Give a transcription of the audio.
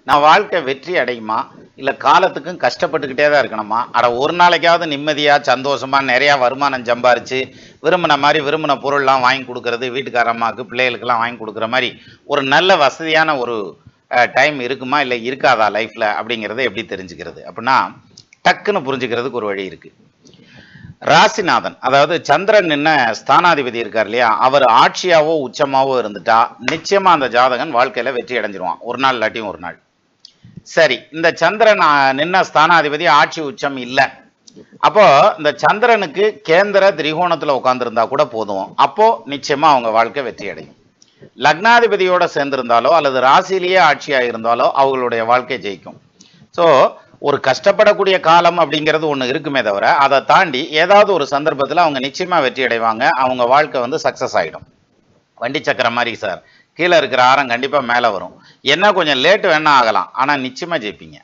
நான் வாழ்க்கை வெற்றி அடையுமா இல்லை காலத்துக்கும் கஷ்டப்பட்டுக்கிட்டே தான் இருக்கணுமா? ஒரு நாளைக்காவது நிம்மதியாக சந்தோஷமாக நிறையா வருமானம் சம்பாரித்து விரும்பின மாதிரி விரும்பின பொருள்லாம் வாங்கி கொடுக்கறது, வீட்டுக்கார அம்மாவுக்கு பிள்ளைகளுக்கெல்லாம் வாங்கி கொடுக்குற மாதிரி ஒரு நல்ல வசதியான ஒரு டைம் இருக்குமா இல்லை இருக்காதா லைஃப்பில் அப்படிங்கிறத எப்படி தெரிஞ்சுக்கிறது அப்படின்னா, டக்குன்னு புரிஞ்சுக்கிறதுக்கு ஒரு வழி இருக்குது. ராசிநாதன், அதாவது சந்திரன் நின்ன ஸ்தானாதிபதி இருக்கார் இல்லையா, அவர் ஆட்சியாவோ உச்சமாவோ இருந்துட்டா நிச்சயமா அந்த ஜாதகன் வாழ்க்கையில வெற்றி அடைஞ்சிருவான், ஒரு நாள் இல்லாட்டியும் ஒரு நாள். சரி, இந்த சந்திரன் நின்ன ஸ்தானாதிபதி ஆட்சி உச்சம் இல்லை, அப்போ இந்த சந்திரனுக்கு கேந்திர திரிகோணத்துல உட்கார்ந்துருந்தா கூட போதும், அப்போ நிச்சயமா அவங்க வாழ்க்கை வெற்றி அடையும். லக்னாதிபதியோட சேர்ந்திருந்தாலோ அல்லது ராசியிலேயே ஆட்சியா இருந்தாலோ அவங்களுடைய வாழ்க்கை ஜெயிக்கும். ஸோ ஒரு கஷ்டப்படக்கூடிய காலம் அப்படிங்கிறது ஒன்று இருக்குமே தவிர, அதை தாண்டி ஏதாவது ஒரு சந்தர்ப்பத்தில் அவங்க நிச்சயமா வெற்றி அடைவாங்க. அவங்க வாழ்க்கை வந்து சக்சஸ் ஆகிடும். வண்டி சக்கரம் மாதிரி சார், கீழே இருக்கிற ஆரம் கண்டிப்பாக மேலே வரும். என்ன கொஞ்சம் லேட்டு வேணா ஆகலாம், ஆனால் நிச்சயமா ஜெயிப்பீங்க.